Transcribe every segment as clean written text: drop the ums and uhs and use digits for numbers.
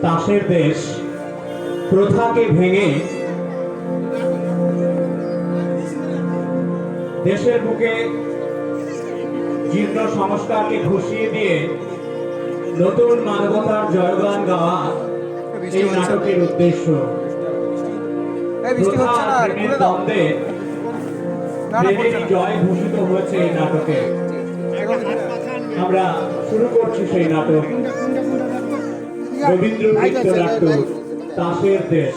তাসের দেশ প্রথাকে ভেঙে দেশের বুকে জীর্ণ সংস্কারকে ঘুষিয়ে দিয়ে নতুন মানবতার জয়গান গাওয়া এই নাটকের উদ্দেশ্য। দ্বন্দ্বে জয় ঘোষিত হয়েছে এই নাটকে। আমরা শুরু করছি সেই নাটক রবীন্দ্র নৃত্যনাট্য তাসের দেশ।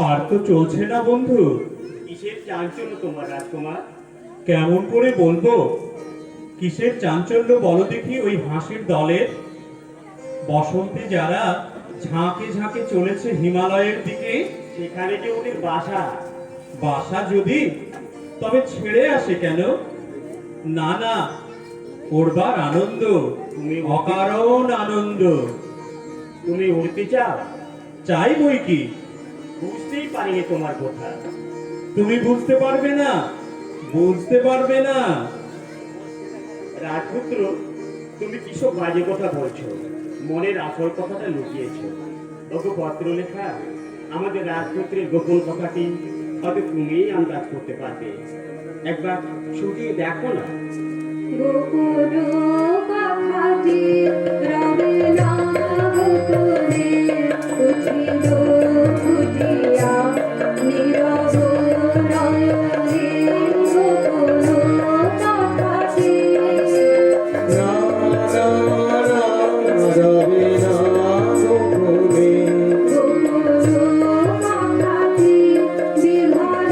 আর তো চলছে না বন্ধু। কিসের চাঞ্চল্য তোমার রাজকুমার? কেমন করে বলবো কিসের চাঞ্চল্য বলো দেখি। ওই হাসির দলের বসন্তে যারা ঝাঁকে ঝাঁকে চলেছে হিমালয়ের দিকে, সেখানে যে ওদের বাসা। বাসা যদি তবে ছেড়ে আসে কেন? না না, ওরবার আনন্দ, তুমি অকারণ আনন্দ। তুমি উড়তে চাও? চাই বই কি, বুঝতেই পারিনি তোমার কথা। তুমি বুঝতে পারবে না, বুঝতে পারবে না। রাজপুত্র, তুমি কিসব বাজে কথা বলছো? মনের আসল কথাটা লুকিয়েছো। ওগো পত্র লেখা, আমাদের রাজপুত্রের গোপন কথাটি হয়তো তুমিই আন্দাজ করতে পারবে। একবার ছুটিয়ে দেখো না। গোপন কথাটি রবে না গোপনে, উঠিল ফুটিয়া নীরব নয়নে। গোপন কথাটি রবে না গোপনে, গোপন কথাটি বিভার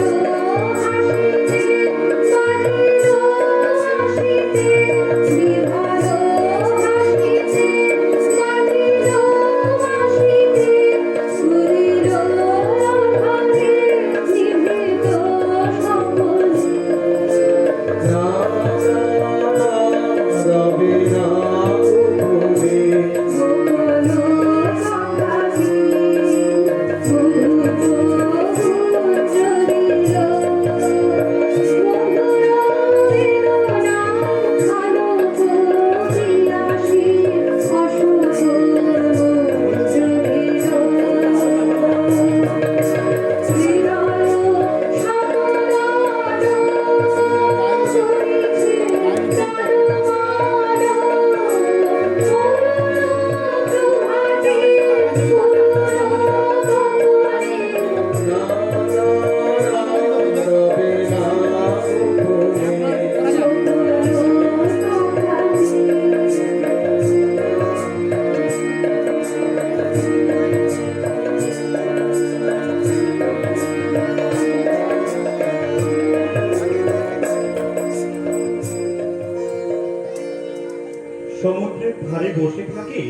বসে থাকি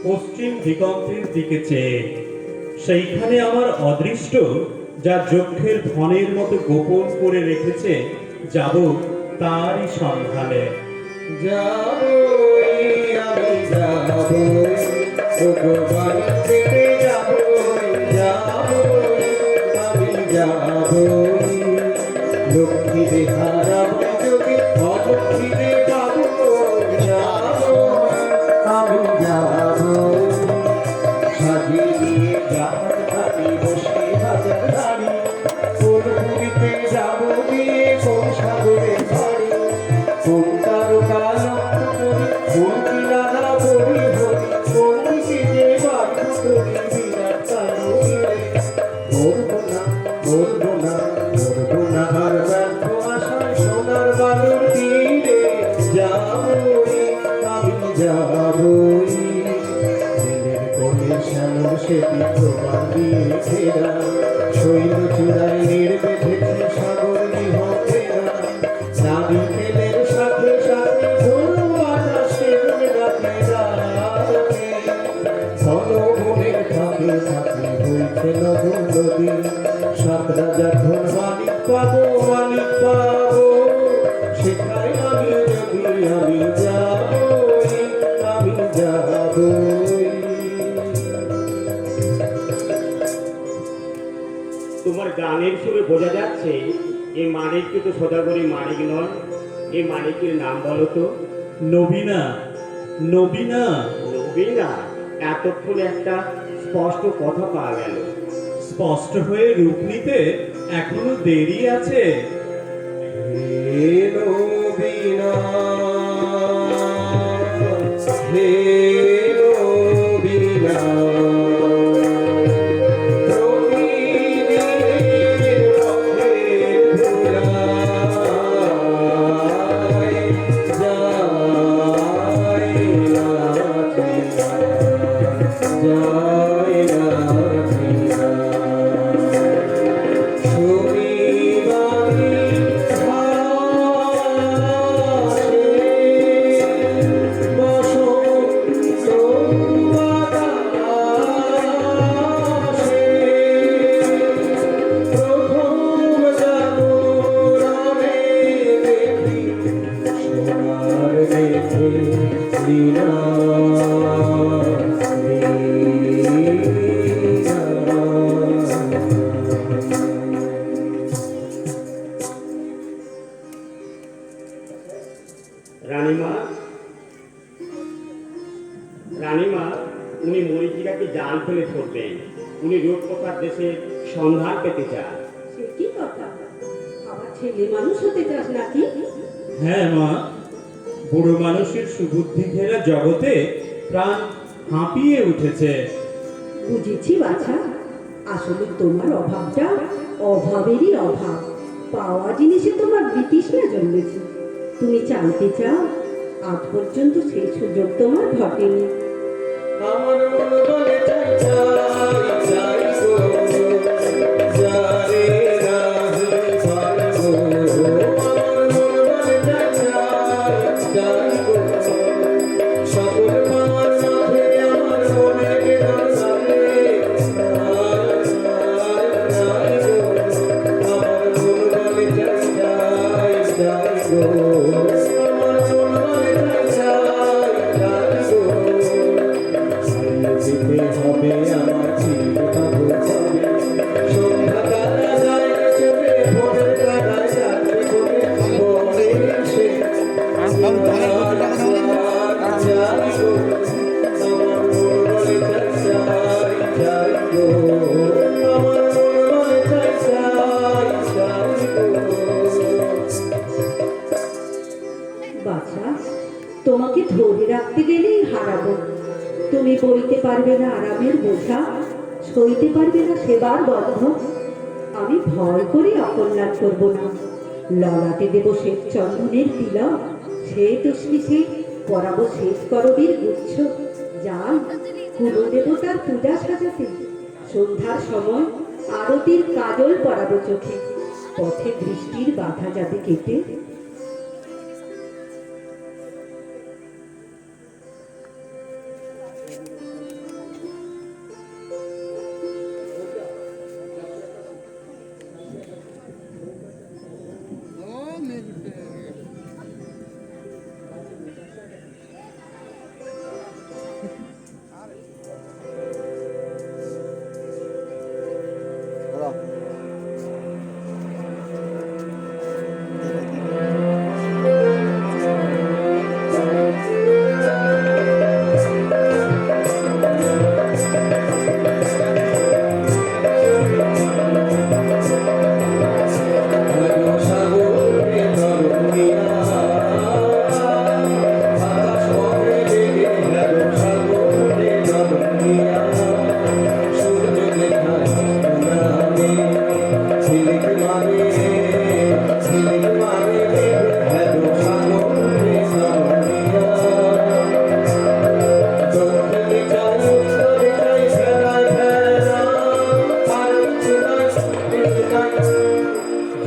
পশ্চিম দিগন্তের দিকে চেয়ে। সেইখানে আমার অদৃষ্ট যা যক্ষের ধনের মতো গোপন করে রেখেছে, যাব তারই সন্ধানে। যাবই আমি যাবই, ভগবান পেতে যাবই, যাবই আমি যাবই। লক্ষ্মী দেখারাবো যদি অলক্ষ্মী দেখাবো, যাবই আমি যাবই। সাজিয়ে নিয়ে যাহার থাকি বসে হাজার গাড়ি, কোন পুরীতে যাবো গিয়ে কোন সাগরের বাড়ি, কোন তারকা লক্ষ্য করি, কোন কিনারা বড়ি হরি, কোন দিকে যে বাড়ি করি বিরাট কারণে। মরবো না, মরবো না, মরবো না আর ব্যর্থ আশায় সোনার বালুর তীরে, যাবই আমি যাবই। নীলের কোলে শ্যামল সেটি তোমার দিয়ে ঘেরা, শৈল চূড়ায় নীড় বেঁধেছে সাগর নিহতেরা। নাবিকেলের সাথে সাথে ধরু বাতাসের রাতে রাতে, ঘনবনের ফাঁকে ফাঁকে বইছে নদী নদী। সাত রাজার ধন মালিক পাবো, মালিক পাবো, সেখানে আমি যদি আমি যাবই, আমি যাবই। তোমার গানের সুরে বোঝা যাচ্ছে এ মানিক কিন্তু সদাগরি মানিক নয়। এ মানিকের নাম বলো তো। নবীনা, নবীনা। নবীনা, এতক্ষণ একটা স্পষ্ট কথা পাওয়া গেল। স্পষ্ট হয়ে রূপ নিতে এখনো দেরি আছে। হে নবীনা, হে নবীনা, প্রতিদিনের পথের ধুলায় যায় না চিনা, যায় না চিনা। শনিবারে ঘাসে বসন্ত বাতাসে, প্রথম জানুয়ারি দেখি সোনার মেঘে লীলা, রানীমা, রানীমা, উনি মরিচিকাকে জাল ফেলে ধরবেন। উনি রূপকথার দেশে সন্ধান পেতে চান। সে কি কথা? আবার ছেলে মানুষ হতে চাস নাকি? হ্যাঁ মা, বুড়ো মানুষের সুবুদ্ধি ঘেরা জগতে প্রাণ হাঁপিয়ে উঠেছে। বুঝেছি বাছা, আসলে তোমার অভাবটা অভাবেরই অভাব। পাওয়া জিনিসে তোমার বিতৃষ্ণা জন্মেছে। তুমি জানতে চাও, আজ পর্যন্ত সেই সুযোগ তোমার ঘটেনি। আমার মন বলে চাই চাই চাই গো, যারে রাহে পারবো। আমার মন বলে চাই চাই গো, সকল পাওয়ার মাঝে আমার মনে বেদনা লাগে। চাই গো, আমার মন বলে চাই চাই গো, আমার মন বলে চাই চাই গো। যেতে হবে আমার চিরকাল হবে, সন্ধ্যা কালা যায় চোখে, ভোরের কালায় যাবে বলে পরে এসে যাই গো। আমার মন বলে চাই চাই গো, আমার মন বলে চাই চাই গো। বাছা, তোমাকে ধরে রাখতে গেলেই হারাবো। তুমি বইতে পারবে না আরামের বোঝা, সইতে পারবে না সেবার বন্ধ। আমি ভয় করে অকল্যাণ করব না। ললাটে দেব শ্বেত চন্দনের তিলক, সে তসলিসে পরাবো শ্বেত করবীর গুচ্ছ। যান কুলদেবতার পূজা সাজাতে, সন্ধ্যার সময় আরতির কাজল পরাবো চোখে, পথে বৃষ্টির বাধা যাতে কেটে।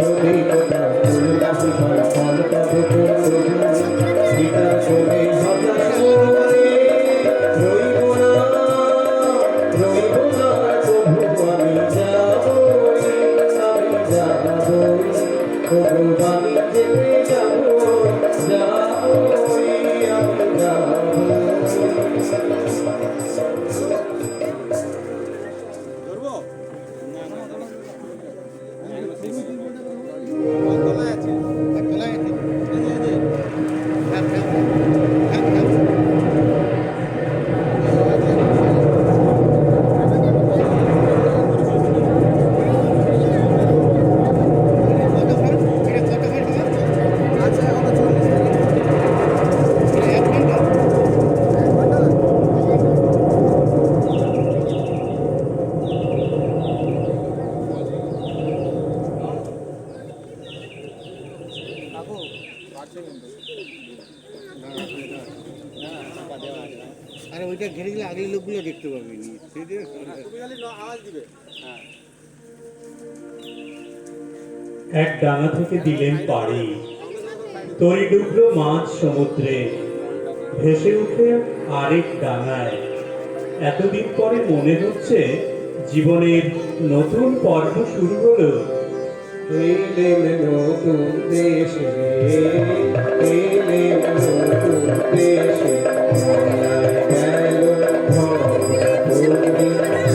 যদি কোথা ফুলগাছি পাই ফল পাবো কোন গীতার কোলে হতাশ মনে রইব না তবু আমি যাবই ভগবানি যেতে যাবই আমি যাবই আরে ওইটা ঘিরে গেলে আগের লোকগুলো দেখতে পাবে নি এক ডাঙা থেকে দিলেন পাড়ি, তরি ডুবলো মাছ সমুদ্রে, ভেসে উঠে আরেক ডাঙায়। এতদিন পরে মনে হচ্ছে জীবনের নতুন পর্ব শুরু হলো। এলেন নতুন দেশে এলেন নতুন দেশে মায়ায় গেল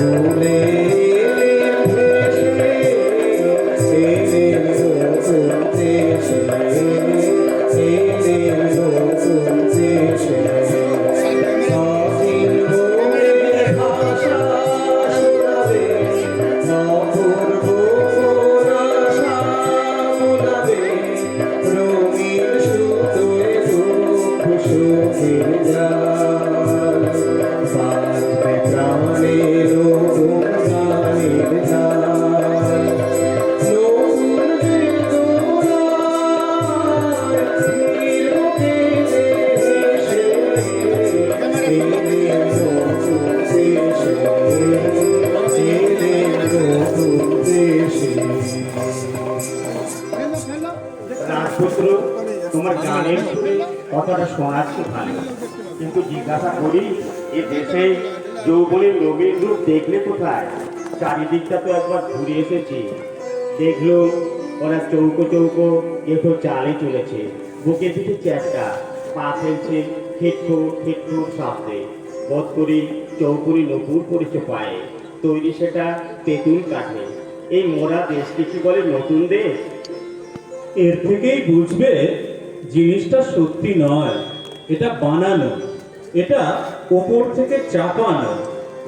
ভুলে এলেন নতুন দেশে এলেন নতুন দেশে স্বাধীন মনের ভাষা শোনাবে অপূর্ব রাজপুত্র, তোমার গানের সুরে কথাটা শোনাচ্ছে ভালো, কিন্তু জিজ্ঞাসা করি এ দেশে যৌবনের রঙিন রূপ দেখলে কোথায়? চারিদিকটা তো একবার ঘুরে এসেছি, দেখলো ওরা চৌকো চৌকো এতো চালে চলেছে, বুকে পিঠে চ্যাপটা, পা ফেলছে খেটখো খেটখো শব্দে। বোধ করি চৌকুরি নপুর পড়েছে পায়ে, তৈরি সেটা তেঁতুল কাঠে। এই মোরা দেশকে কি বলে নতুন দেশ? এর থেকেই বুঝবে জিনিসটা সত্যি নয়, এটা বানানো, এটা ওপর থেকে চাপানো।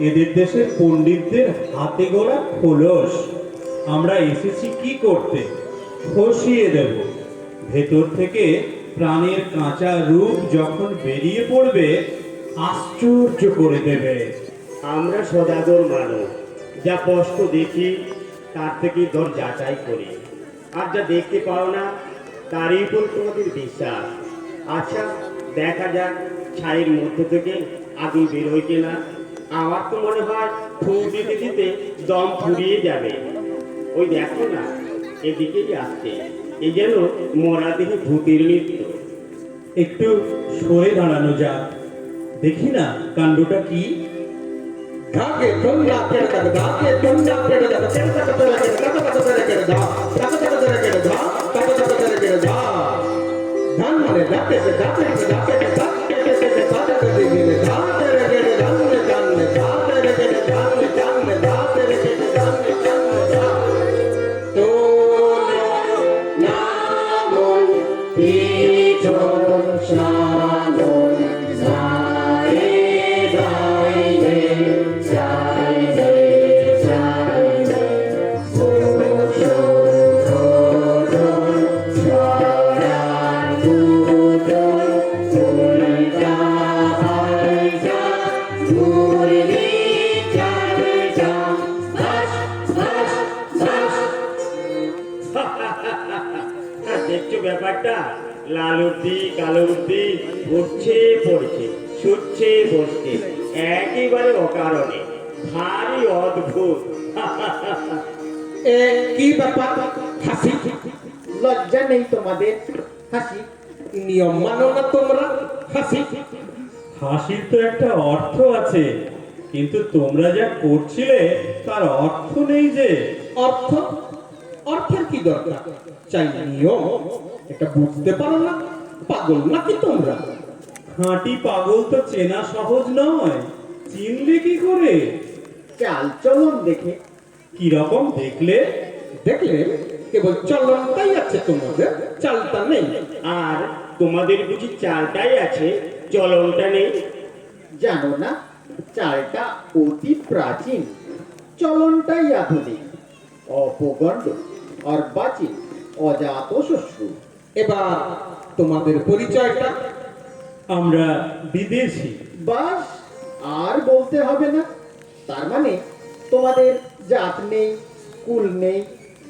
এদের দেশের পণ্ডিতদের হাতে গড়া খোলস। আমরা এসেছি কি করতে? খসিয়ে দেব। ভেতর থেকে প্রাণের কাঁচা রূপ যখন বেরিয়ে পড়বে, আশ্চর্য করে দেবে। আমরা সদাগর মানুষ, যা স্পষ্ট দেখি তার থেকে দর যাচাই করি, আর যা দেখতে পাও না তারই উপর তোমাদের বিশ্বাস। আচ্ছা দেখা যাক ছাইয়ের মধ্যে থেকে আগুন বেরোয় কিনা। আমার তো মনে হয় ফুল দিতে দিতে দম ফুরিয়ে যাবে। ওই দেখো না, এদিকেই আসছে, এই যেন মরা দেহে ভূতের মৃত্যু। একটু সরে দাঁড়ানো যাক, দেখি না কাণ্ডটা কি। ধাকে তোমরা পেড়ে দাও ধাকে তোমরা পেড়ে দাও পেড়ে দাও পেড়ে দাও টাকা টাকা পেড়ে দাও টাকা টাকা পেড়ে দাও ধান মানে ধাকে ধাকে ধাকে ধাকে ধাকে গেলে ধাকে গেলে ধানে ধানে ধাকে গেলে ধানে ধানে ধাকে গেলে ধানে ধানে ধা তো নামন পিছন সামন সারে গাইলে দেখছো ব্যাপারটা? লাল উর্দি কালো উর্দি উঠছে পড়ছে ছুটছে বসছে একেবারে অকারণে, ভারী অদ্ভুত। কি ব্যাপার হাসি লজ্জা নেই তোমাদের? হাসি। নিয়ম মানো না তোমরা, হাসি। হাসির তো একটা অর্থ আছে, কিন্তু তোমরা যা করছিলে তার অর্থ নেই যে। অর্থ? অর্থের কি দরকার? চাই নিয়ম। এটা বুঝতে পারো না? পাগল নাকি তোমরা? খাঁটি পাগল তো চেনা সহজ নয়, চিনলে কি করে? চাল চলন দেখে। কিরকম দেখলে? দেখলে কেবল চলনটাই আছে তোমাদের, চালটা নেই। আর তোমাদের বুঝি চালটাই আছে, চলনটা নেই? জানো না, চালটা অতি প্রাচীন, চলনটাই আধুনিক। অপগণ্ড, অর্বাচীন, অজাত শ্বশ্রু। এবার তোমাদের পরিচয়টা? আমরা বিদেশি। বাস, আর বলতে হবে না। তার মানে তোমাদের জাত নেই, কুল নেই,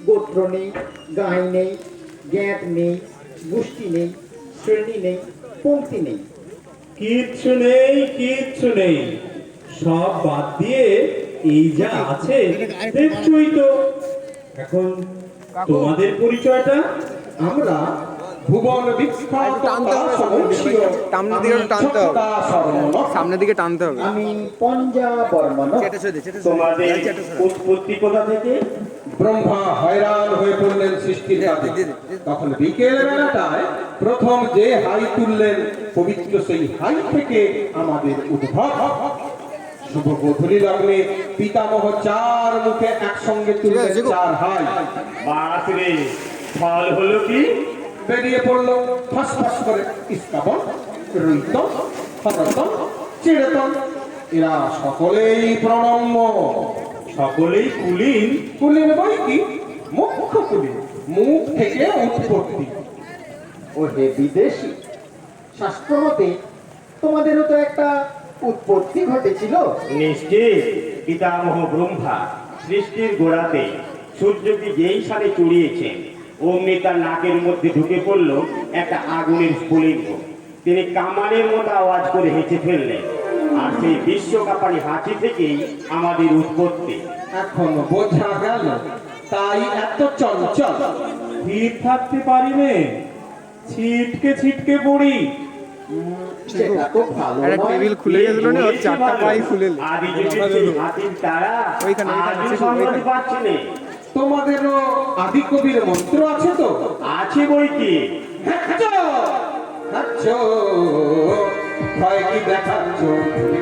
গোত্র নেই, গাঁই নেই, জ্ঞাত নেই, গোষ্ঠী নেই, শ্রেণী নেই, পংক্তি নেই। কিচ্ছু নেই, কিচ্ছু নেই। সব বাদ দিয়ে এই যা আছে দেখছই তো। এখন তোমাদের পরিচয়টা? আমরা ভুবন বিখ্যাত তারাবংশীয় সামনের দিকে টানতে হবে। সামনের দিকে টানতে হবে। আমি পঞ্জা বর্মন। তোমাদের উৎপত্তি কোথা থেকে? ব্রহ্মা হয়রান হয়ে পড়লেন সৃষ্টির কাজে। তখন বিকেল বেলাটায় প্রথম যে হাই তুললেন, পবিত্র সেই হাই থেকে আমাদের উদ্ভব। শুভ গোধূলি লগ্নে পিতামহ চার মুখে একসঙ্গে তুললেন চার হাই। বাস রে, ফল হলো কি? বেরিয়ে পড়ল ফাঁস ফাঁস করে ইস্কাবন, রুইতন, হরতন, চিড়েতন। এরা সকলেই প্রণম্য, সকলেই কুলীন। কুলীন বই কি? মুখ্য কুলীন, মুখ থেকে উৎপত্তি। ও হে বিদেশি, শাস্ত্রমতে তোমাদেরও তো একটা উৎপত্তি ঘটেছিল। নিশ্চিত। পিতামহ ব্রহ্মা সৃষ্টির গোড়াতে সূর্যকে যেই সালে চড়িয়েছেন, অমনি তার নাকের মধ্যে ঢুকে পড়ল একটা আগুনের স্ফুলিঙ্গ। তিনি কামানের মতো আওয়াজ করে হেঁচে ফেললেন, আর সেই বিশ্বকাপানি হাঁচি থেকেই আমাদের উৎপত্তি। এখন বোঝা গেল, তাই এত চঞ্চল। স্থির থাকতে পারি নে, ছিটকে ছিটকে পড়ি। সেটা তো ভালো একটা নয়। টেবিল খুলে গেছিল না, ওর চারটা পাই খুলে এলো। আদি যুগের সেই হাতির তারা ওইখানে, আজও ওইখানে, সামলাতে ওইখানে। পারছে না। তোমাদেরও আদি কবির মন্ত্র আছে তো? আছে বই কি? ভয় কি দেখাচ্ছ?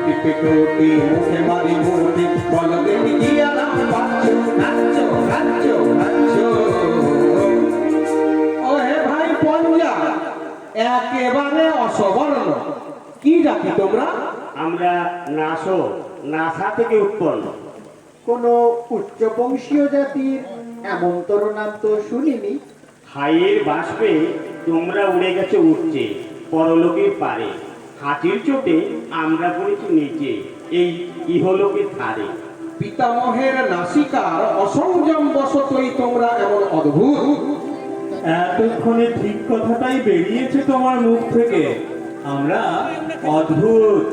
টিপে টোটি মুখে মারি মুটি, বলো দেবী কি আরাম পাচ্ছ? নাচ্ছ, নাচ্ছ, নাচ্ছ। ও হে ভাই পঞ্জা, একেবারে অসবর্ণ। কি জাতি তোমরা? আমরা নাসো, নাসা থেকে উৎপন্ন। কোনো উচ্চবংশীয় জাতির এমনতর নাম তো শুনিনি। হাইয়ের বাষ্পে তোমরা উড়ে গেছে উঠছে পরলোকের পারে, হাতির চোটে আমরা পড়েছি নিচে এই ইহলোকের ধারে। পিতামহের নাসিকার অসংযম বশতই তোমরা এমন অদ্ভুত। এতক্ষণে ঠিক কথাটাই বেরিয়েছে তোমার মুখ থেকে। আমরা অদ্ভুত।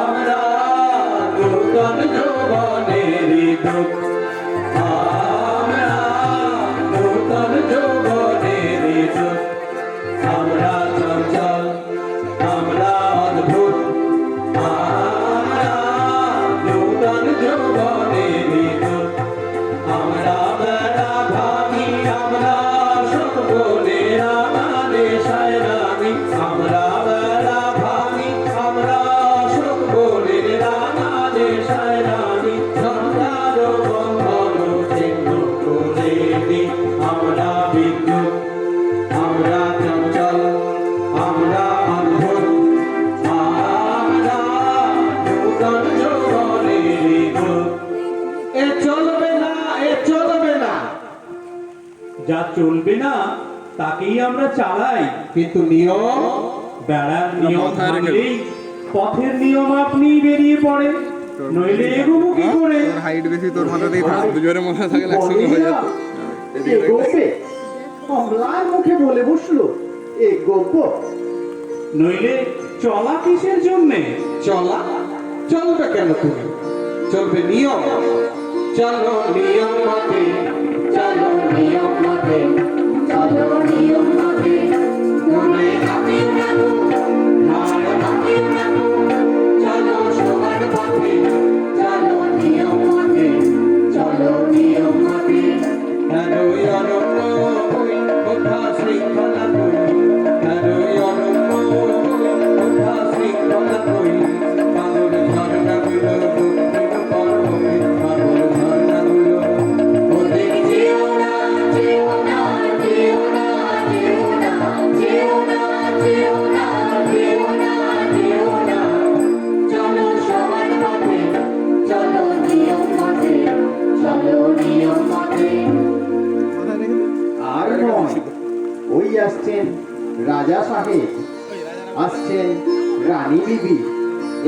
আমরা নূতন যৌবনের দূত, আমরা নূতন যৌবনের দূত। আমরা চঞ্চল, আমরা অদ্ভুত, আমরা নূতন যৌবনের দূত। আমরা বেড়া ভাঙি, আমরা সকলের আদেশায় রানী। আমরা বেড়া ভাঙি, আমরা সকলের আদেশায় রানী। সংসার বন্ধন ছিন্ন করে দিই। আমরা বিদ্যুৎ, আমরা চঞ্চল, আমরা অদ্ভুত, আমরা নূতন যৌবনের দূত। এ চলবে না, এ চলবে না। যা চলবে না তাকেই আমরা চালাই। কিন্তু নিয়ম, বেড়ার নিয়ম মাথায় রেখে ভাঙলেই পথের নিয়ম আপনি বেরিয়ে পড়ে, নইলে এগোবো কি করে? তোর হাইট বেশি, তোর মাথাতেই থাকবে। দুজনের মাথা থাকলে একসঙ্গে হয়ে যেত। এ গোপে কমলার মুখে বলে বসলো, এ গোপ। নইলে চলা কিসের জন্যে? চলা চলবে কেন তুমি? চলবে নিয়ম। চলো নিয়ম মতে, চলো নিয়ম মতে, চলো ওই আসছেন রাজা সাহেব, আসছেন রানী বিবি,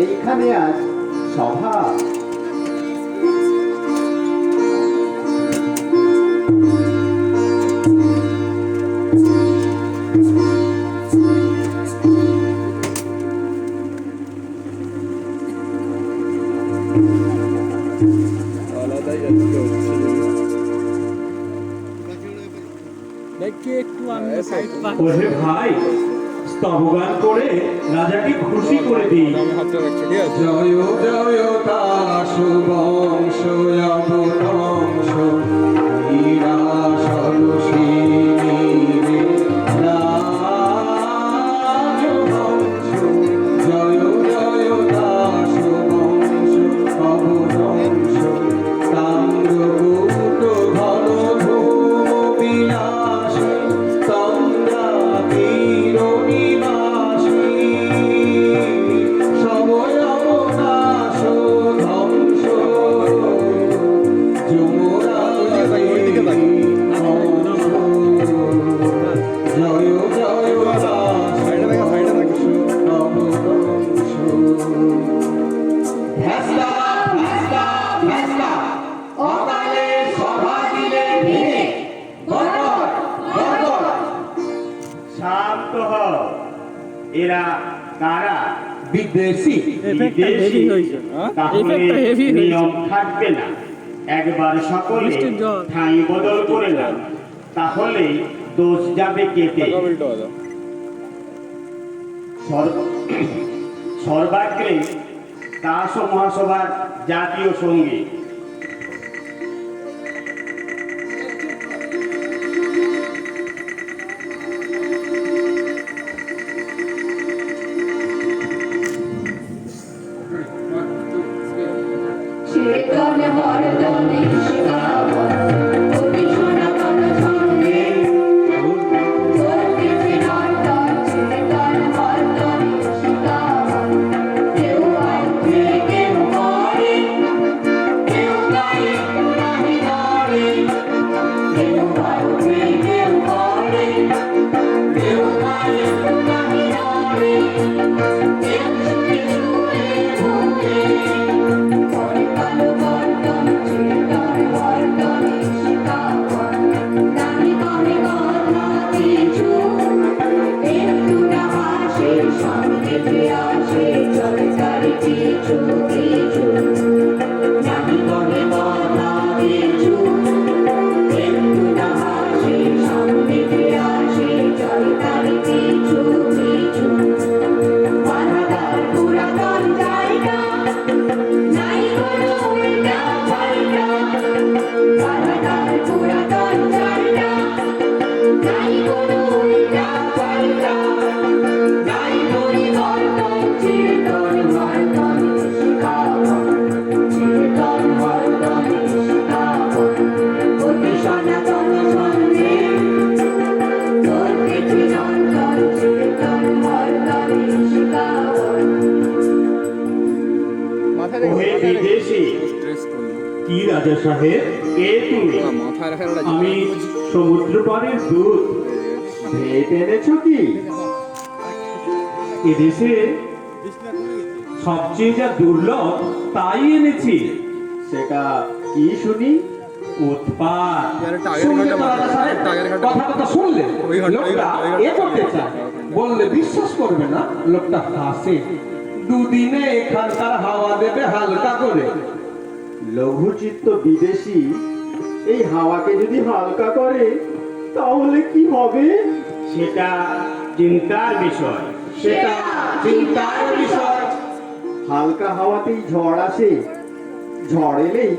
এইখানে আজ সভা। আলাদাই যাচ্ছে দেখি একটু আমি সাইড ওহে ভাই, স্তবগান করে রাজাকে খুশি করে দিই। আমি হাতটা রাখছি, ঠিক আছে? জয় জয় তারা শুভংশ অবতংশ হীরা সরসিনী রাজহংস। জয় জয় তারা শুভংশ অবতংশ তাম্রকূট ঘন ধূম বিলাসী তন্দ্রা তীর নিবাসী সময় অবনাশ ধ্বংস যমরাজ জয় জয় সাইডে দেখা, সাইডে দেখা। অবতংশ ভ্যাস্তা ভ্যাস্তা ভ্যাস্তা অকালে সভা দিলে ভেঙে গড়গড় গড়গড়। শান্ত হও। এরা কারা? বিদেশি বিদেশি? হ্যাঁ? তাহলে নিয়ম থাকবে না। একবার সকলে ঠাঁই বদল করে নাও, তাহলে দোষ যাবে কেটে। টাকা উল্টো হলো। সর্বাগ্রে দাস ও মহাসভার জাতীয় সঙ্গীত। চিরতন হরদনে শিখাবন কবি সনাতন সঙ্গে চলতেছে নর্তন চিরতন হরদনে শিখাবন কেউ আইছে কেউ করে কেউ গায়ে নাহি ধরে কেউ আইছে কেউ করে কেউ গায়ে নাহি ধরে কেউ শুনে শুনে ভুলে পুরাতন জায়গা নাই কোনো উল্টা পাল্টা বারাদার পুরাতন জায়গা নাই কোনো উল্টা পাল্টা নাই পরিবর্তন চিরতন হরদম শিখাবন চিরতন হরদম শিখাবন অতি সনাতন সঙ্গে চলতে চিরন্তন চিরতন হরদম শিখাবন মাথায় রেখে ওহে বিদেশি, স্ট্রেস করলো। কি রাজা সাহেব? কে তুমি? না, মাথায় রাখার একটা আমি সমুদ্র পাড়ের দূত। ভেট এনেছো কি? এদেশে সবচেয়ে যা দুর্লভ তাই এনেছি। সেটা কি শুনি? উৎপাত। আরে টাগের শুনলে ঘাটটা তো রাজা মাথায়, সাহেব, টাগের ঘাটটা কথা কথা শুনলে ওই ঘাট, ওই লোকটা ঘাট, ওই ঘাট। এ করতে চায়, বললে বিশ্বাস করবে না। লোকটা হাসে, দুদিনে এখানকার হাওয়া দেবে হালকা করে। লঘুচিত্ত বিদেশি এই হাওয়াকে যদি হালকা করে তাহলে কি হবে? সেটা চিন্তার বিষয়। সেটা চিন্তার বিষয়। হালকা হাওয়াতেই ঝড় আসে, ঝড় এলেই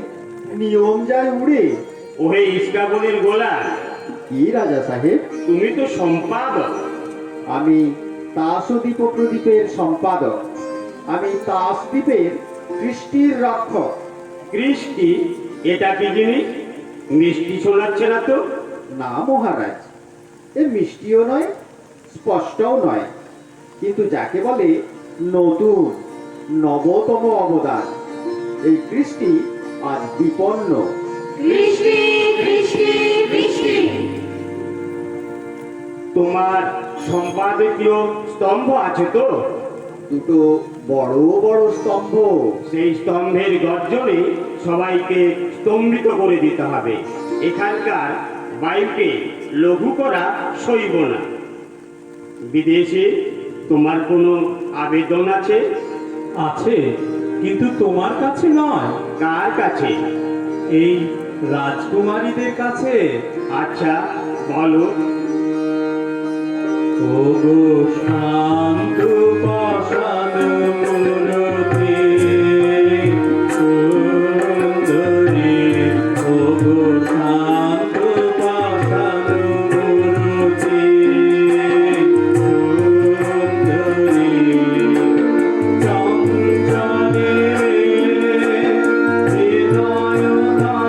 নিয়ম যায় উড়ে। ওহে ইস্কাবনের গোলা, কি রাজা সাহেব? তুমি তো সম্পাদক। আমি তাসদ্বীপ প্রদীপের সম্পাদক, আমি তাসদ্বীপের কৃষ্টির রক্ষক। কৃষ্টি? এটা কি জিনিস? মিষ্টি শোনাচ্ছে না তো। না মহারাজ, এ মিষ্টিও নয় স্পষ্টও নয়, কিন্তু যাকে বলে নতুন নবতম অবদান। এই কৃষ্টি আজ বিপন্ন। বৃষ্টি বৃষ্টি বৃষ্টি তো তোমার সম্পাদকীয় স্তম্ভ আছে তো? দুটো বড় বড় স্তম্ভ। সেই স্তম্ভের গর্জনে সবাইকে স্তম্ভিত করে দিতে হবে। এখানকার বায়ুকে লঘু করা সইব না। বিদেশে তোমার কোনো আবেদন আছে? আছে, কিন্তু তোমার কাছে নয়, কার কাছে? এই রাজকুমারীদের কাছে। আচ্ছা, বলো। ওগো শান্ত পাষাণ মূরতি সুন্দরী, ওগো শান্ত পাষাণ মূরতি সুন্দরী, চঞ্চলে হৃদয় তারে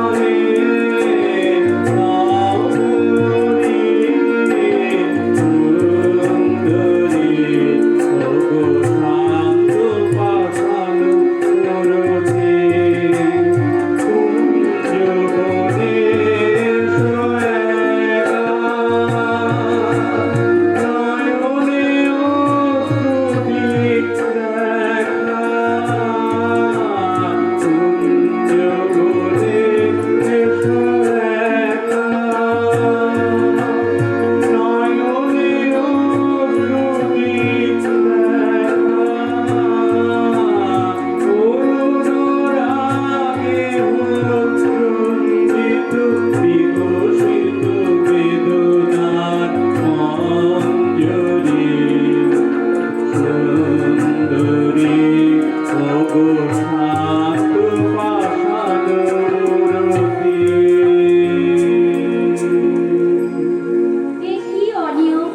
এ কি অনিয়ম,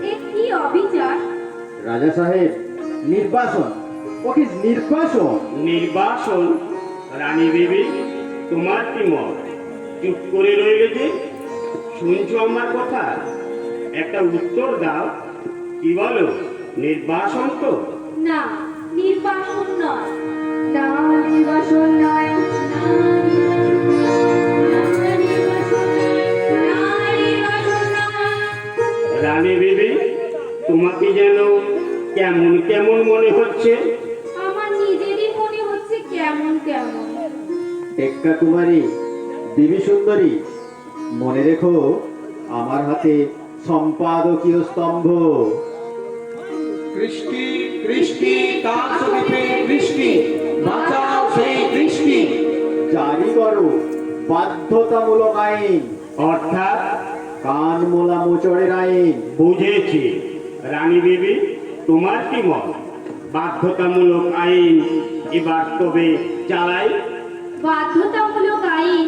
এ কি অবিচার! রাজা সাহেব, নির্বাসন, ওকে নির্বাসন। নির্বাসন? রানী দেবী, তোমার কি মত? চুপ করে রইলে যে? শুনছো আমার কথা? একটা উত্তর দাও। কি বলো? নির্বাসন তো? না, নির্বাসন নয়। না, নির্বাসন নয়। না, নির্বাসন নয়। না, নির্বাসন নয়। রানী দেবী, তোমাকে যেন কেমন কেমন মনে হচ্ছে। আমার নিজেরই মনে হচ্ছে কেমন কেমন। টেক্কা কুমারী, দেবী সুন্দরী, মনে রেখো আমার হাতে সম্পাদকীয় স্তম্ভ। কৃষ্টি কৃষ্টি কার শরীফে কৃষ্টি, বাঁচাও সেই কৃষ্টি। জারি করো বাধ্যতামূলক আইন, অর্থাৎ? কান মোলা মোচড়ের আইন। বুঝেছি। রানী দেবী, তোমার কি মত? বাধ্যতামূলক আইন এবার তবে চালাই? বাধ্যতামূলক আইন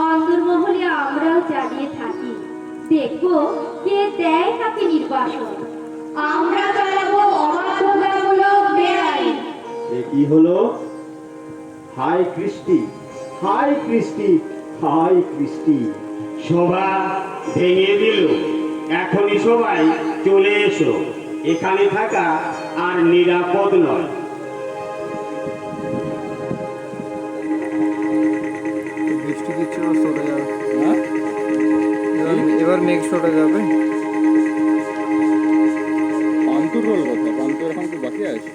অন্তর্মহলে আমরাও চালিয়ে থাকি। দেখবো কে দেয় তাকে নির্বাসন। আমরা চালাবো অবাধ্যতামূলক বেআইন। এ কি হলো? হাই কৃষ্টি, হাই কৃষ্টি, হাই কৃষ্টি। সভা ভেঙে দিল। এখনই সবাই চলে এসো। এখানে থাকা আর নিরাপদ নয়। বৃষ্টি দিচ্ছে, ও সরে যাবে। এবার মেঘ সরে যাবে। পান্তুর রোল কথা, পান্তুর এখন তো বাকি আছে।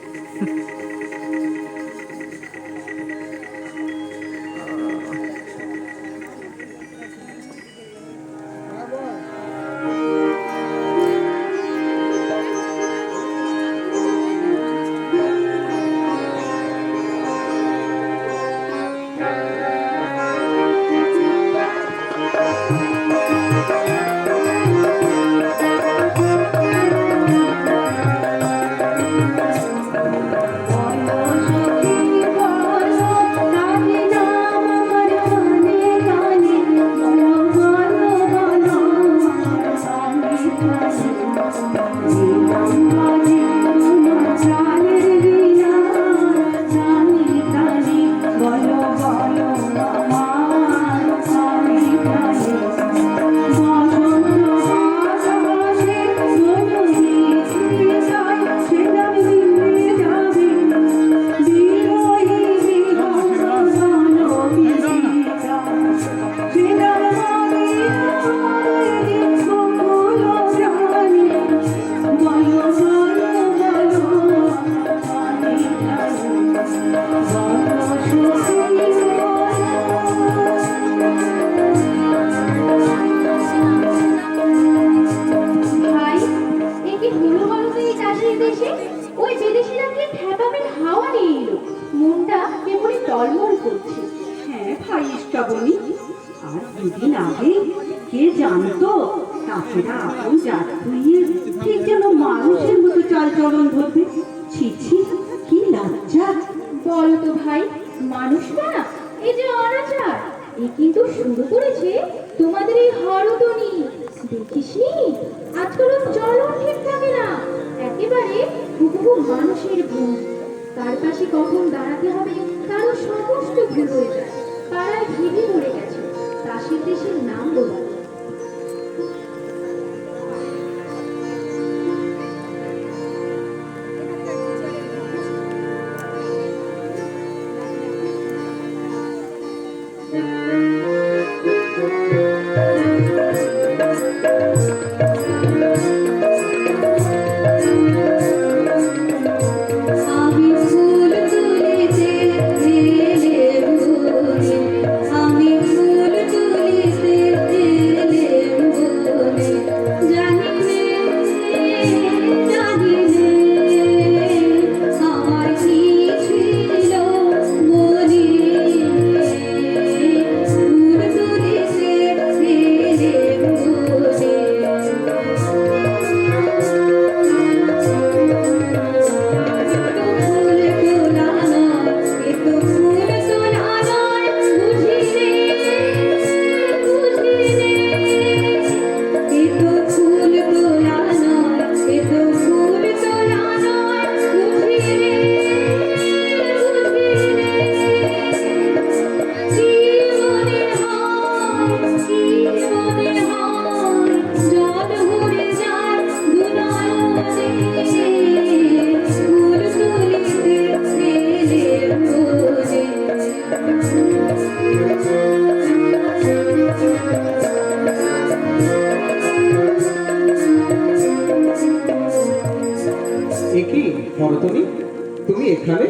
এসে ওই বিদেশিরা কি ঠেপামের হাওয়া নিয়ে এলো, মনটা কেমন টলমল করছে। হ্যাঁ ভাই শ্রাবণী, আর দুদিন আগে কে জানতো তাছাড়া আপন জাত হইয়ে ঠিক যেন মানুষের মতো চাল চলন ধরবে। ছি ছি, কি লজ্জা। বলো তো ভাই, মানুষ না এই যে অনাচার, এ কিন্তু শুরু করেছে তোমাদের এই হরদনি। দেখিসনি আজকাল ওর চলন ঠিক থাকে না, একেবারে হুবহু মানুষের ভুল। কার পাশে কখন দাঁড়াতে হবে তারও সমস্ত ভুল হয়ে যায়। পাড়ায় ঘিরে পড়ে গেছে দাসের দেশের নাম বলা। আমি ফুল তুলিতে এলে বলে, আমি ফুল তুলিতে এলে বলে, জানি নে, জানি নে, আমার কি ছিল বলি, ফুল তুলিতে এলে বলে। একই হরতনী, তুমি এখানে?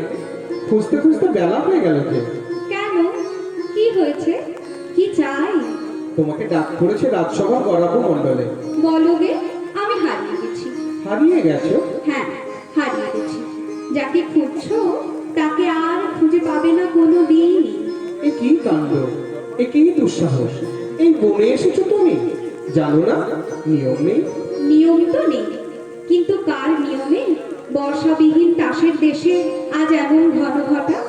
খুঁজতে খুঁজতে বেলা হয়ে গেল যে। কেন, কি হয়েছে, কি চাই? তোমাকে ডাক করেছে রাজসভা গড়াবো মণ্ডলে। বলো গে, আমি হারিয়ে গেছি। হারিয়ে গেছো? হ্যাঁ, হারিয়ে গেছি। যাকে খুঁজছো তাকে আর খুঁজে পাবে না কোনো দিন। এ কি কাণ্ড, এ কি দুঃসাহস! এই বনে এসেছো তুমি? জানো না নিয়ম নেই? নিয়ম তো নেই, কিন্তু কার নিয়মে বর্ষাবিহীন তাসের দেশে আজ এমন ঘন ঘটা?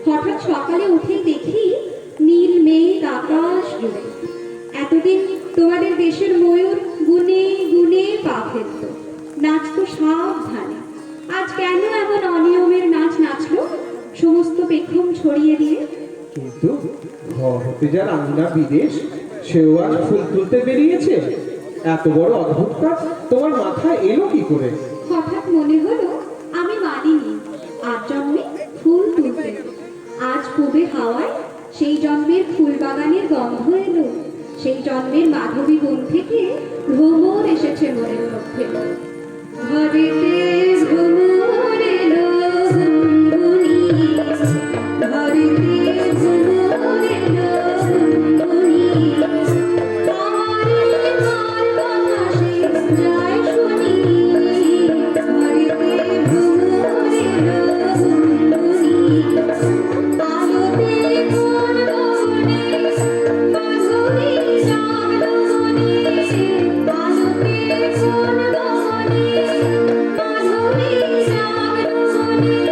হঠাৎ সকালে উঠেই দেখি নীল মেঘ আকাশ জুড়ে। এতদিন তোমাদের দেশের ময়ূর গুনে গুনে পা ফেলত, নাচতো সাবধানে। আজ কেন এমন অনিয়মের নাচ নাচলো, সমস্ত পেখম ছড়িয়ে দিয়ে? কিন্তু ঘর হতে যার আঙিনা বিদেশ, সেও আজ ফুল তুলতে বেরিয়েছে। এত বড় অদ্ভুত কাজ তোমার মাথায় এলো কি করে? হঠাৎ মনে হলো আমি মানিনি, আজ জন্মে ফুল তুলতে। আজ পূবে হাওয়ায় সেই জন্মের ফুল বাগানের গন্ধ এলো, সেই জন্মের মাধবী বন থেকে ভ্রমর এসেছে মনের মধ্যে। ঘরেতে ভ্রমর এলো গুনগুনি, ঘরেতে ভ্রমর এলো গুনগুনি, আমারই কার কথা সে যায় শুনি। ঘরেতে ভ্রমর এলো গুনগুনি, আলোতে কোন বনে মাধবী জাগলো মনে, আলোতে কোন বনে মাধবী জাগলো মনে।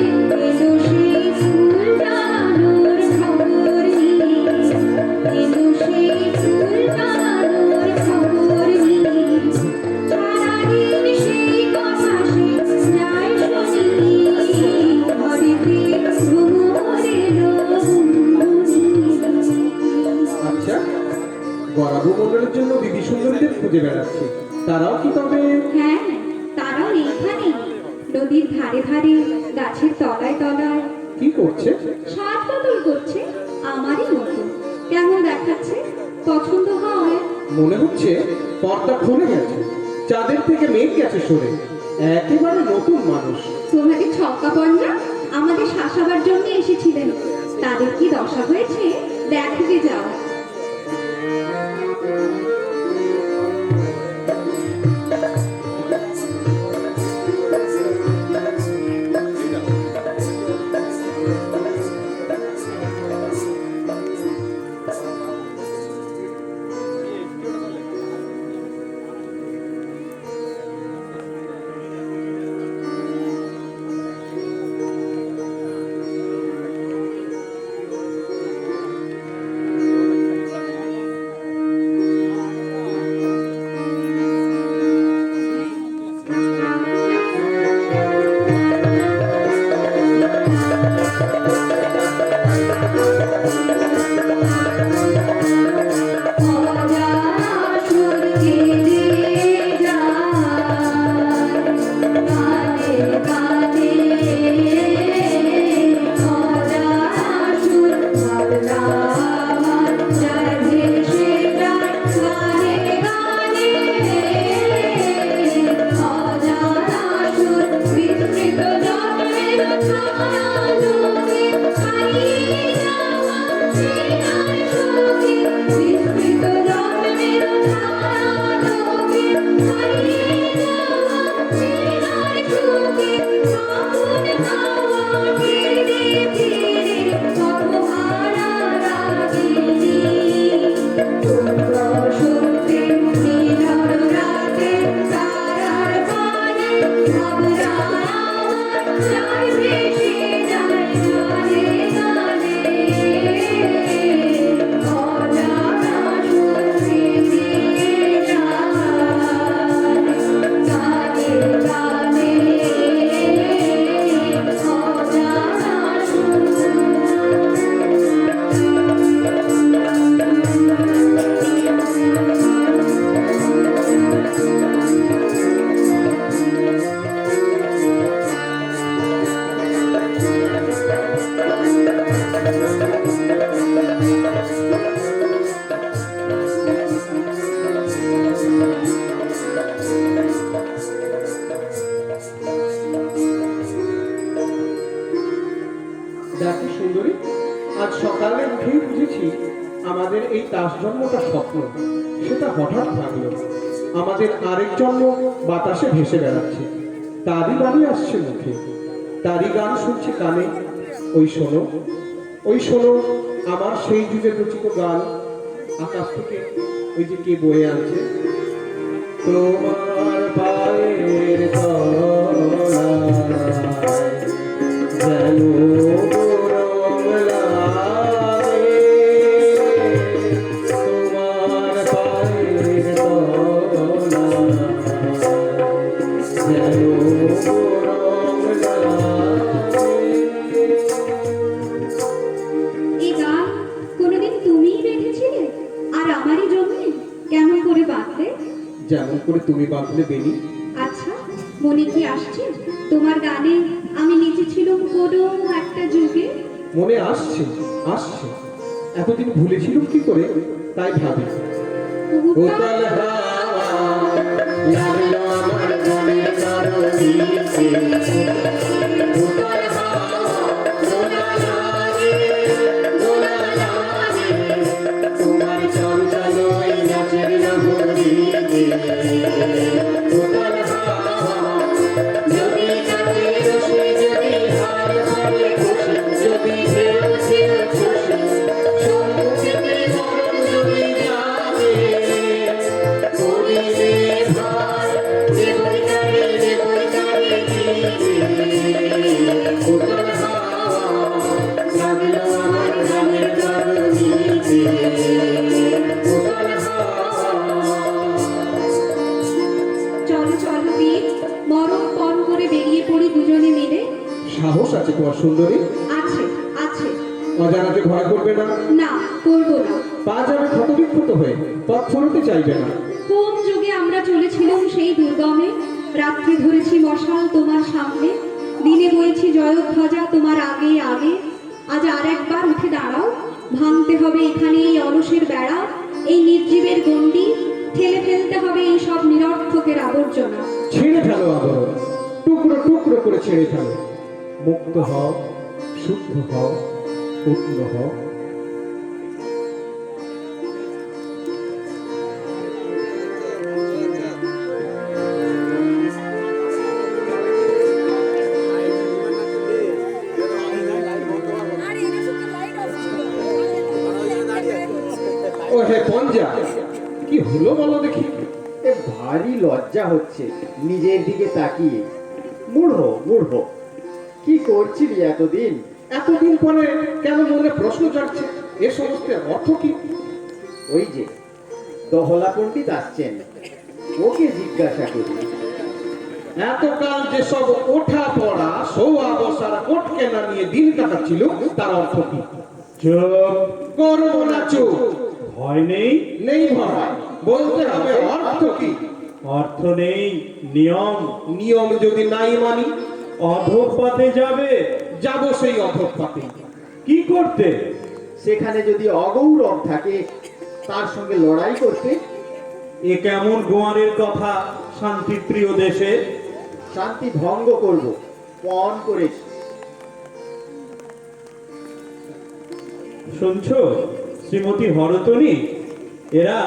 এলো সেই ফুল টানানোর খবর নিয়ে, এলো সেই ফুল টানানোর খবর নিয়ে, সারাদিন সেই কথা সে যায় শুনি। ঘরেতে ভ্রমর এলো গুনগুনি। আচ্ছা, গড়াবো মণ্ডলের জন্য বিবি সুন্দরীদের খুঁজে বেড়াচ্ছি, তারাও কি তবে? হ্যাঁ, তারাও এইখানে নদীর ধারে ধারে গাছের তলায় তলায় কি করছে? সাজ বদল করছে আমারই মতো। কেমন দেখাচ্ছে, পছন্দ হয়? মনে হচ্ছে পর্দা খুলে গেছে, চাঁদের থেকে মেঘ গেছে সরে, একেবারে নতুন মানুষ। তোমাদের ছক্কা পন্না আমাদের শাসাবার জন্য এসেছিলেন, তাদের কি দশা হয়েছে দেখতে যাও। আজ সকালে উঠেই বুঝেছি আমাদের এই তাস জন্মটা স্বপ্ন। সেটা হঠাৎ ভাবলো আমাদের আরেক জন্ম বাতাসে ভেসে বেড়াচ্ছে, তারই বাড়ি আসছে মুখে, তারই গান শুনছি কানে। ওই শোনো, ওই শোনো আমার সেই যুগের রচিত গান, আকাশ থেকে ওই যে কে বয়ে আনছে। তোমার পায়ের তলায় যেন রং লাগে, তোমার পায়ের তলায় যেন রং লাগে। এই গান কোনোদিন তুমিই রেখেছিলে আর আমারই জন্যে? কেমন করে বাঁধতে? যেমন করে তুমি বাঁধলে বেনি। আচ্ছা, মনে কি আসছে তোমার গানে আমি নেচেছিলাম কোনো একটা যুগে? মনে আসছে, আসছে। এতদিন ভুলেছিলাম কি করে তাই ভাবি। উতাল হাওয়া লাগলো আমার মনের তরণিতে, উতাল হাওয়া দোলা লাগে, দোলা লাগে, তোমার চঞ্চল ওই নাচের লহরীতে। উতাল হাওয়া যদি কাটে রসে, যদি হার ধরে খুশি, যদি ঢেউ ছিল খুশি, সম্মুখেতে মরণ যদি যাবে, করিলে ভার দেবই তারে দিতে। উতাল হাওয়া লাগলো আমার গানের তরণিতে, উতাল হাওয়া। চলো চলো বীর, মরণ পণ করে বেরিয়ে পড়ি দুজনে মিলে। সাহস আছে তোমার সুন্দরী? আছে আছে। অজানাকে ভয় করবে না? না, করবো না। পা যাবে ক্ষতবিক্ষত হয়ে, পথ ফুরোতে চাইবে না। কোন যুগে আমরা চলেছিলাম সেই দুর্গমে, রাত্রে ধরেছি মশাল তোমার সামনে, দিনে বইছি জয়ধ্বজা তোমার আগে আগে। আজ আর একবার উঠে দাঁড়াও, ভাঙতে হবে এখানে এই অলসের বেড়া, এই নির্জীবের গণ্ডি, ঠেলে ফেলতে হবে এই সব নিরর্থকের আবর্জনা। ছেড়ে ফেলো আবরণ, টুকরো টুকরো করে ছেড়ে ফেলো। মুক্ত হও, শুদ্ধ হও, পূর্ণ হও। ও হে পঞ্জা, কি হলো বলো দেখি? এ ভারী লজ্জা হচ্ছে নিজের দিকে তাকিয়ে। মূঢ় মূঢ়, কি করছিলি এতদিন? এতদিন পরে কেন মনে প্রশ্ন জাগছে? এ সমস্ত অর্থ কি? ওই যে দহলা পণ্ডিত আসছেন, ওকে জিজ্ঞাসা করি। এতকাল যেসব ওঠা পড়া শোয়া বসার ওঠ কেনা নিয়ে দিন কাটাচ্ছিল, তার অর্থ কি? চুপ, করবো না চুপ। ভয় নেই, নেই ভয়, বলতে হবে অর্থ কি? অর্থ নেই, নিয়ম। নিয়ম যদি নাই মানি, অধঃপথে যাবে। যাব সেই অধঃপথে। কি করতে? সেখানে যদি অগৌরব থাকে, তার সঙ্গে লড়াই করতে। এ কেমন গোয়ারের কথা শান্তিপ্রিয় দেশে? শান্তি ভঙ্গ করব, পণ করেছি। শুনছো শ্রীমতী হরতনী, এরা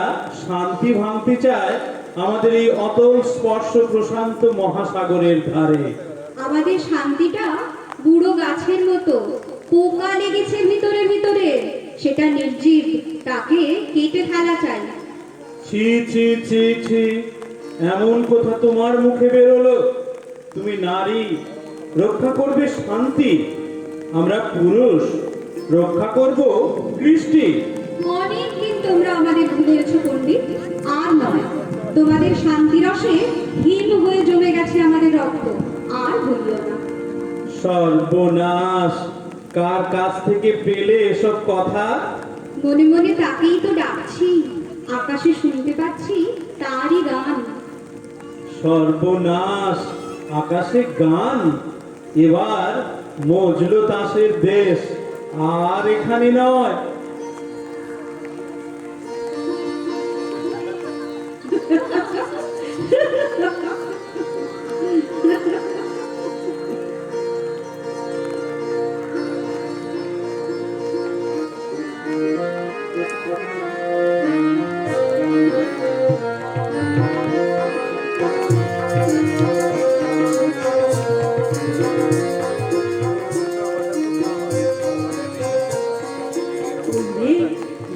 শান্তি ভাঙতে চায় আমাদের এই অতল স্পর্শ প্রশান্ত মহাসাগরের ধারে। আমাদের শান্তিটা বুড়ো গাছের মতো, পোকা লেগেছে ভিতরে ভিতরে, সেটা নির্জীব, তাকে কেটে ফেলা চাই। ছি ছি ছি ছি, এমন কথা তোমার মুখে বেরোলো? তুমি নারী, রক্ষা করবে শান্তি, আমরা পুরুষ, রক্ষা করব কৃষ্টি। অনেকদিন তোমরা আমাদের ভুলিয়েছ পণ্ডিত, আর নয়। তোমাদের শান্তি রসে হিম হয়ে জমে গেছে আমাদের রক্ত, আর ভুলিও না। সর্বনাশ, কার কাছ থেকে পেলে এসব কথা? মনে মনে তাকেই তো ডাকছি, আকাশে শুনতে পাচ্ছি তারই গান। সর্বনাশ, আকাশে গান। এবার মজলো তাসের দেশ, আর এখানে নয়। ওরে,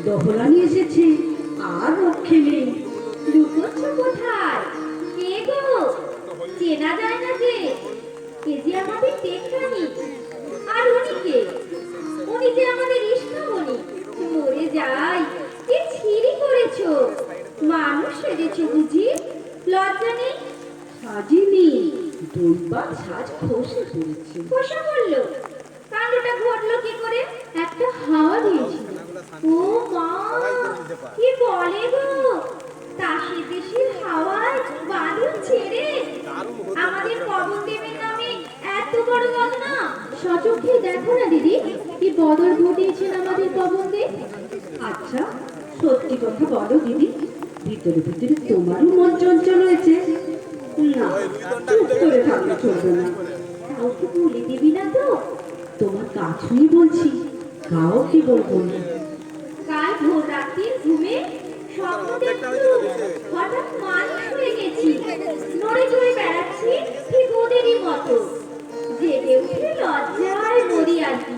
দহলানি এসেছে, আর রক্ষে নেই। লুকোচ্ছ কোথায়? কে গো? চেনা যায় না যে? কে যে আমাদের টেকরানি? আর উনি কে? উনি যে আমাদের ইস্কামণি। মরে যাই, কি ছিরি করেছো? মানুষ সেজেছো বুঝি? লজ্জা নেই? সাজিনি, দৈবাত সাজ খসে পড়েছে। খোসা করলো? কাণ্ডটা ঘটলো কি করে? একটা হাওয়া দিয়েছিল। ও মা, কি বলে গো? তাসে দেশের হাওয়ায় বাঁধন ছেড়ে আমাদের পবন দেবের নামে এত বড় বদনাম। সচক্ষে দেখো না দিদি, কি বদল ঘটিয়েছেন আমাদের পবন দেব। আচ্ছা, সত্যি কথা বলো দিদি, ভিতরে ভিতরে তোমারও মন চঞ্চল হয়েছে? না, চুপ করে থাকলে চলবে না। কাউকে বলে দিবি না তো? তোমার কাছেই বলছি, কাউকে বলবো না। কাল ভোর রাত্রির ঘুমে স্বপ্ন দেখলুম হঠাৎ মানুষ হয়ে গেছি, নড়ে চড়ে বেড়াচ্ছি ঠিক ওদেরই মতো। জেগে উঠে লজ্জায় মরি আর কি।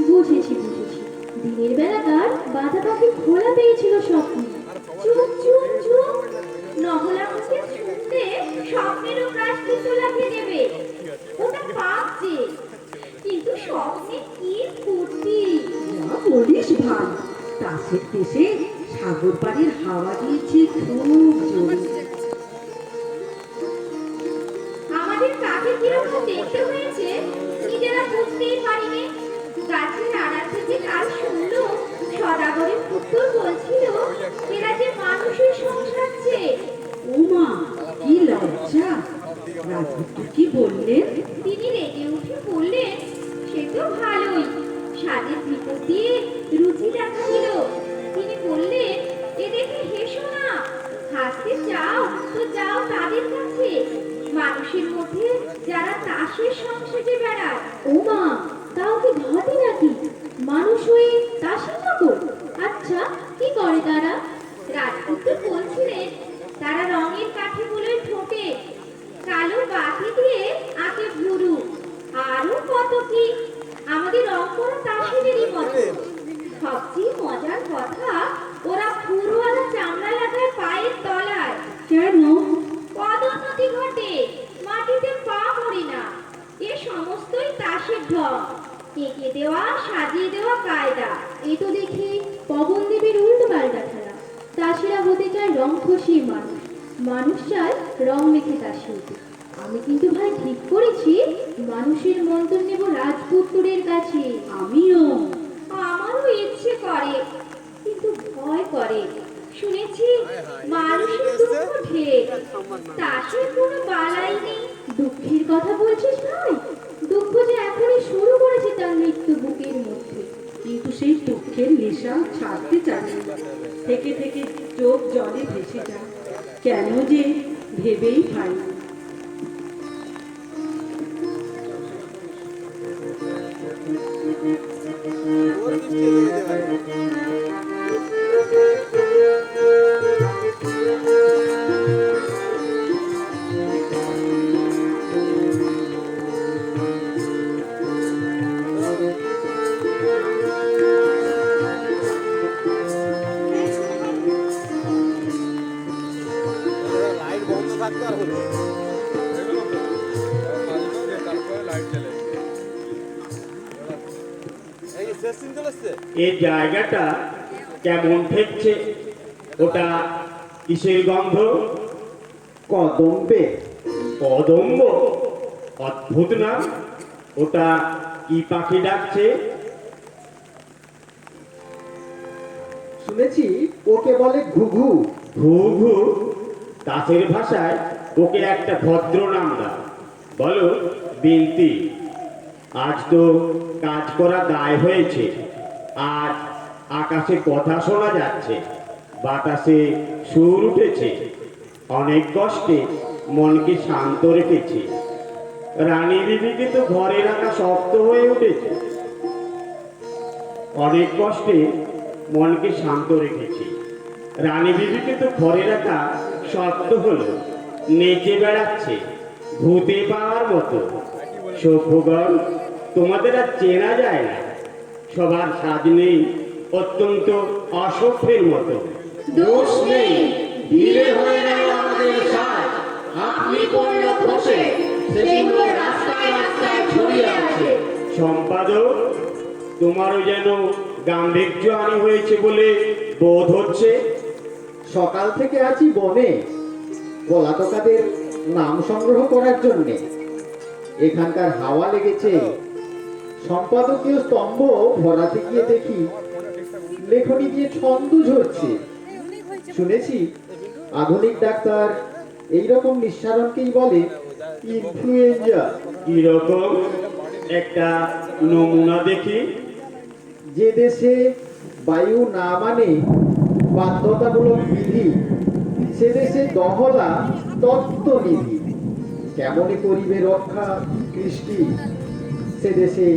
বুঝেছি বুঝেছি, দিনের বেলাকার বাধা পাখি খোলা পেয়েছিল স্বপ্নে। চুপ চুপ চুপ, নহলা মুখে শুনতে স্বপ্নেরও প্রায়শ্চিত্ত লাগিয়ে দেবে। ওটা পাপ যে, কিন্তু স্বপ্নে কি ফুর্তি। যা বলিস ভাই, তাসের দেশে সাগর পাড়ের হাওয়া দিয়েছে খুব জোরে। আমাদের কাকে কিরকম দেখতে হয়েছে নিজেরা বুঝতেই পারিনি। গাছের আড়াল থেকে কাল শুনলো সদাগরের পুত্র বলছিল এরা যে মানুষের সংসারছে। ওমা, কি লজ্জা! রাজপুত্র কি বললেন? তিনি রেগে উঠে বললেন, সে তো ভালোই, স্বাদের ভিতর দিয়ে রুচি দেখা দিল। তিনি বললেন, এ দেখে হেসো না, হাসতে চাও তো যাও তাদের কাছে, মানুষের মধ্যে যারা তাসের সংসারে বেড়ায়। ও মা, তাও কি ঘটে নাকি? মানুষ হয়ে তাসের নকল? আচ্ছা, কি করে তারা? রাজপুত্র বলছিলেন, তারা রঙের কাঠিগুলোয় ঠোঁটে কালো বাতি দিয়ে আঁকে ভুরু, আরো কত কি। আমাদের রং করা তাসেরই মতো। সবচেয়ে মজার কথা, ওরা ফুরওয়ালা চামড়া লাগায় পায়ের তলায়। কেন? পদোন্নতি ঘটে, মাটিতে পা পড়ে না। এ সমস্তই তাসের ঢং, এঁকে দেওয়া সাজিয়ে দেওয়া কায়দা। এ তো দেখি পবন দেবীর উল্টো পাল্টা খেলা। তাসেরা হতে চায় রং খসিয়ে মানুষ, মানুষ চায় রং মেখে তাসে হতে। আমি কিন্তু ভাই ঠিক করেছি, মানুষের মন্তর নেব রাজপুত্রের কাছে। আমিও। আমারও ইচ্ছে করে, কিন্তু ভয় করে। শুনেছি মানুষের দুঃখ ঢের, তাসের কোনো বালাই নেই। দুঃখের কথা বলছিস ভাই? দুঃখ যে এখনই শুরু করেছে তার মৃত্যু বুকের মধ্যে। কিন্তু সেই দুঃখের নেশা ছাড়তে চাই না। থেকে থেকে চোখ জলে ভেসে যায়, কেন যে ভেবেই পাই না। লাইট বন্ধ থাকতে আর হলো তারপরে লাইট জ্বালে এই শেষ সিন চলে এসছে। এই জায়গাটা কেমন ঠেকছে? ওটা কিসের গন্ধ? কদম্বে। কদম্ব? অদ্ভুত না? ওটা কি পাখি ডাকছে? শুনেছি ওকে বলে ঘুঘু। ঘু ঘু? তাসের ভাষায় ওকে একটা ভদ্র নাম দাও, বলো বিনতি। আজ তো কাজ করা দায় হয়েছে, আজ আকাশে কথা শোনা যাচ্ছে, বাতাসে সুর উঠেছে। অনেক কষ্টে মনকে শান্ত রেখেছি। রানী বিবিকে তো ঘরে রাখা শক্ত হয়ে উঠেছে। অনেক কষ্টে মনকে শান্ত রেখেছি, রানী বিবিকে তো ঘরে রাখা শক্ত হলো। নেচে বেড়াচ্ছে ভূতে পাওয়ার মতো। সভ্যগণ, তোমাদের আর চেনা যায় না, সবার সাজ নেই, অত্যন্ত অসভ্যের মতো। দোষ নেই, ধীরে হয়ে গেল আমাদের সাজ, আপনি পড়ল খসে, সেগুলো রাস্তায় রাস্তায় ছড়িয়ে আছে। সম্পাদক, তোমারও যেন গাম্ভীর্য আনি হয়েছে বলে বোধ হচ্ছে। সকাল থেকে আছি বনে পলাতকাদের নাম সংগ্রহ করার জন্যে। এখানকার হাওয়া লেগেছে। সম্পাদকীয় স্তম্ভ ভরাতে গিয়ে দেখি লেখনী দিয়ে ছন্দ ঝরছে। শুনেছি আধুনিক ডাক্তার এইরকম নিঃসারণকেই বলে ইনফ্লুয়েঞ্জা। কিরকম একটা নমুনা দেখি। যে দেশে বায়ু না মানে বাধ্যতামূলক বিধি, সে দেশে দহলা তত্ত্বনিধি। কেমনে করিবে রক্ষা কৃষ্টি, সে দেশে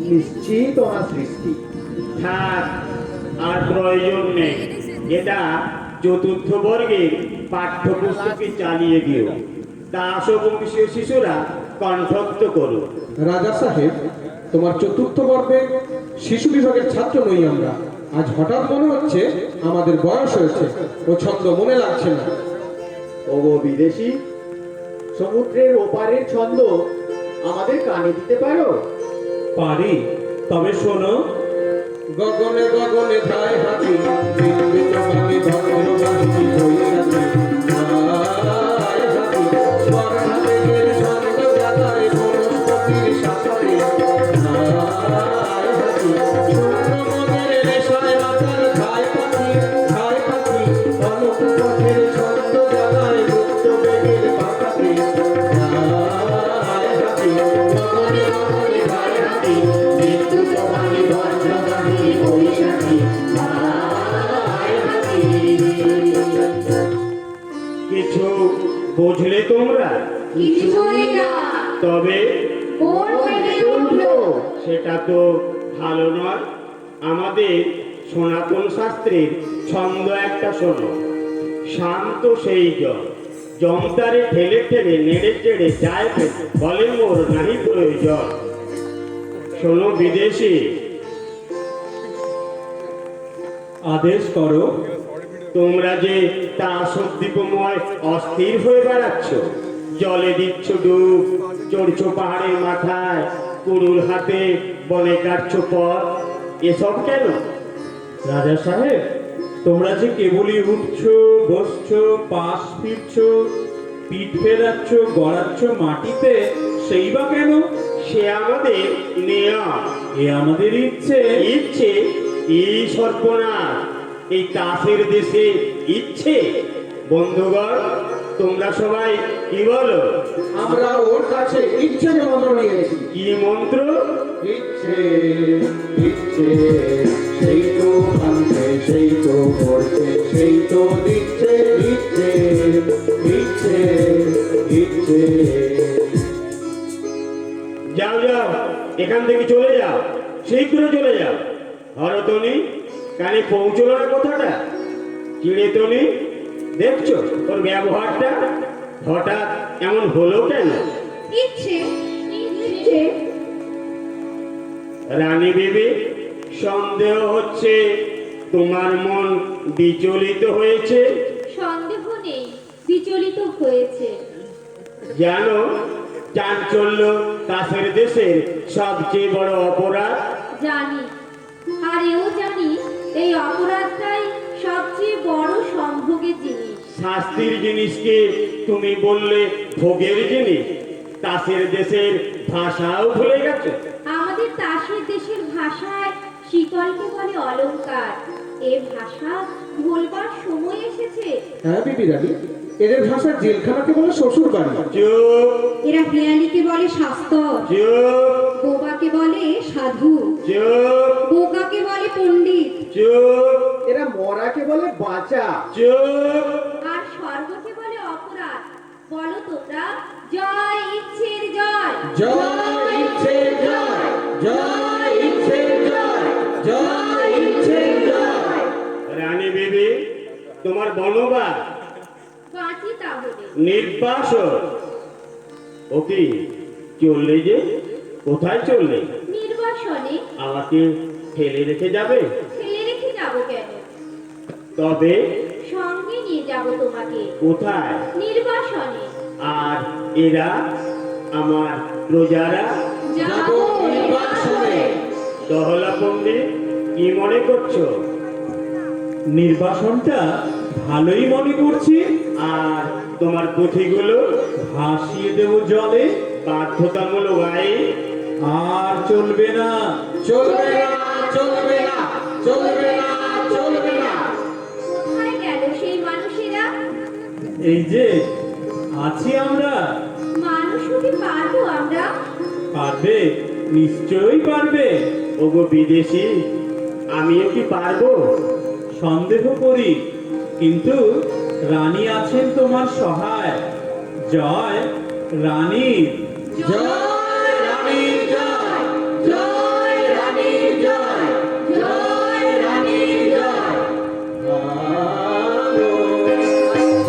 নিশ্চিত অনা সৃষ্টি। থাক, আর প্রয়োজন নেই। এটা চতুর্থ বর্গের পাঠ্যপুস্তকে চালিয়ে দিও। দাস ও বংশীয় শিশুরা কণ্ঠস্থ করো। রাজা সাহেব, তোমার চতুর্থ বর্গে শিশু বিভাগের ছাত্র নই আমরা। আজ হঠাৎ মনে হচ্ছে আমাদের বয়স হয়েছে ও ছন্দ মনে লাগছে না। ওগো বিদেশি, সমুদ্রের ওপারের ছন্দ আমাদের কানে দিতে পারো? পারি, তবে শোনো। গগনে গগনে ধায় হাতি, বিদ্যুৎ বাণী ভদ্রবাণী বৈরাগী। ধায় হাতি, স্বর্ণাবেগের ছন্দ জাতায় বনস্পতির শাসনে। ধায় হাতি, শূন্যমনের রেশায় মাতাল ধায় পাখি, অলোক পথের ছন্দ জাতায় মুক্ত বেগের পাখাতে। ধায় হাতি, গগনে গগনে ধায় হাতি, বিদ্যুৎ বাণী ভদ্রবাণী বৈশাখী। ধায় হাতি। কিছু বুঝলে তোমরা? কিছুই না। তবে কোন বইতে উঠলো? সেটা তো ভালো নয়। আমাদের সনাতন শাস্ত্রের ছন্দ একটা শোনো। শান্ত সেই জল, জমতারে ঠেলে ঠেলে নেড়ে চেড়ে যায় ফেলে, বলে মোর নাহি প্রয়োজন। শোনো বিদেশি, আদেশ করো। তোমরা যে তাসদ্দীপময় অস্থির হয়ে বেড়াচ্ছ, জলে দিচ্ছ ডুব, চড়ছো পাহাড়ের মাথায়, কুড়ুল হাতে বনে কাটছো পথ, এসব কেন? রাজা সাহেব, তোমরা যে কেবলই উঠছো, বসছো, পাশ ফিরছো, পিঠ ফেরাচ্ছ, গড়াচ্ছ মাটিতে, সেই বা কেন? সে আমাদের নিয়ম। এ আমাদের ইচ্ছে। ইচ্ছে? এই সর্বনাশ, এই তাসের দেশে ইচ্ছে? বন্ধুগণ, তোমরা সবাই কি বলো? আমরা ওর কাছে ইচ্ছে মন্ত্র নিয়েছি। কি মন্ত্র? ইচ্ছে ইচ্ছে, সেই তো ভাঙছে, সেই তো করছে, সেই তো দিচ্ছে। ইচ্ছে ইচ্ছে ইচ্ছে। যাও যাও, এখান থেকে চলে যাও, শীঘ্র চলে যাও। হরতনি, কানে পৌঁছলো না কথাটা? চিড়েতনি, দেখছো ওর ব্যবহারটা হঠাৎ এমন হলো কেন? ইচ্ছে, ইচ্ছে। রানী বিবি, সন্দেহ হচ্ছে তোমার মন বিচলিত হয়েছে। সন্দেহ নেই, বিচলিত হয়েছে। জানো, চাঞ্চল্য কাছের দেশের সবচেয়ে বড় অপরাধ। জানি, আর এও জানি এই অপরাধটাই সবচেয়ে বড় সম্ভোগের জিনিস। শাস্তির জিনিসকে তুমি বললে ভোগের জিনিস। কাছের দেশের ভাষাও ভুলে গেছো। আমাদের তাসের দেশের ভাষায় শিকলকে বলে অলংকার। এ ভাষা ভুলবার সময় এসেছে। হ্যাঁ বিবি রানী, এদের ভাষার জেলখানাকে বলে শ্বশুর বাড়ি। চুপ এরা পিয়ালিকে বলে শাস্তর, চুপ বোবাকে বলে সাধু, চুপ বোকাকে বলে পণ্ডিত, চুপ এরা মরাকে বলে বাঁচা। চুপ। আর স্বর্গকে বলে অপরাধ। বলো তোমরা, জয় ইচ্ছের জয়। জয় ইচ্ছে জয়, জয় ইচ্ছে জয়, জয় ইচ্ছে জয়। রানী বিবি, তোমার বনবাস। বাঁচি তাহলে। নির্বাসন। ও কি চললে যে? কোথায় চললে? নির্বাসনে। আমাকে ফেলে রেখে যাবে? ফেলে রেখে যাব কেন? তবে সঙ্গে নিয়ে যাব তোমাকে। কোথায়? নির্বাসনে। আর এরা আমার প্রজারা? যাব নির্বাসনে। দহলা পণ্ডিত, কি মনে করছো? নির্বাসনটা ভালোই মনে করছি। আর তোমার পুঁথিগুলো ভাসিয়ে দেব জলে। বাধ্যতামূলক আইন। আর চলবে না। চলবে না, চলবে না, চলবে না, চলবে না। কোথায় গেল সেই মানুষেরা? এই যে আছি আমরা। মানুষ হতে পারবো আমরা? পারবে, নিশ্চয়ই পারবে। ওগো বিদেশি, আমিও কি পারবো? সন্দেহ করি, কিন্তু রানী আছেন তোমার সহায়। জয় রানীর। জয় রানী জয়, জয় রানী জয়, জয় রানী জয়। ভালো,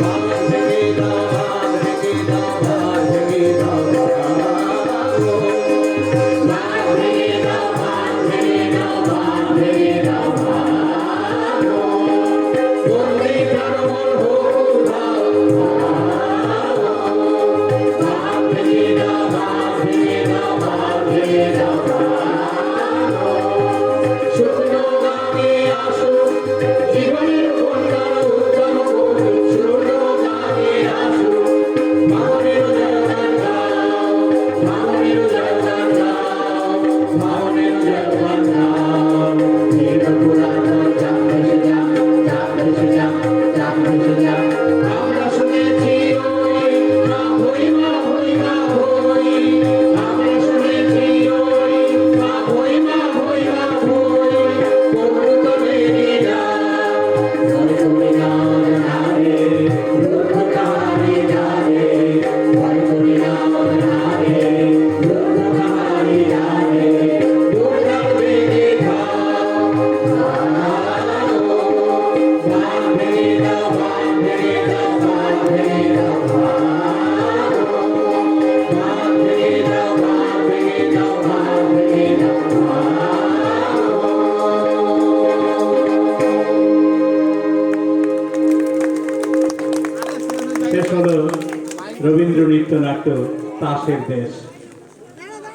ভাগ ভেঙে দাও, ভাগ ভেঙে দাও, ভাগ ভেঙে দাও, ভালো। ভাগ ভেঙে দাও, ভাগ ভেঙে দাও, ভাগ ভেঙে দাও, ভালো। বন্দী প্রাণমন হোক ভালো, ভালো। ভাগ ভেঙে দাও, ভাগ ভেঙে দাও, ভাগ ভেঙে দাও, ভালো। শূন্য গানে আসুক জীবনের কন্যার উত্তম করুক, শূন্য গানে আসুক ভাবনের জয়গান গাও, ভাবনের জয়গান গাও, ভাবনের জয়গান গাও। নীল পুরাতন চাপ ভেসে যাক, চাপ ভেসে যাক, চাপ ভেসে যাক। আমরা শুনেছি ওই মা ভই, মা ভই, মা ভই। আমরা শুনেছি ওই মা ভই, মা ভই, মা ভই। পবিত্র বেরিয়ে যাও, ভয় করে নাও না রে, রুদ্ধ কাহারে যারে। ভয় করে নাও না রে, রুদ্ধ কাহারে যারে। দুর্গার বেগে খাও, ভালো। ভাগ ভেঙে দাও, ভাগ ভেঙে দাও, ভাগ ভেঙে দাও, ভালো। ভাগ ভেঙে দাও, ভাগ ভেঙে দাও, ভাগ ভেঙে দাও, ভালো। শেষ হলো রবীন্দ্র নৃত্যনাট্য তাসের দেশ।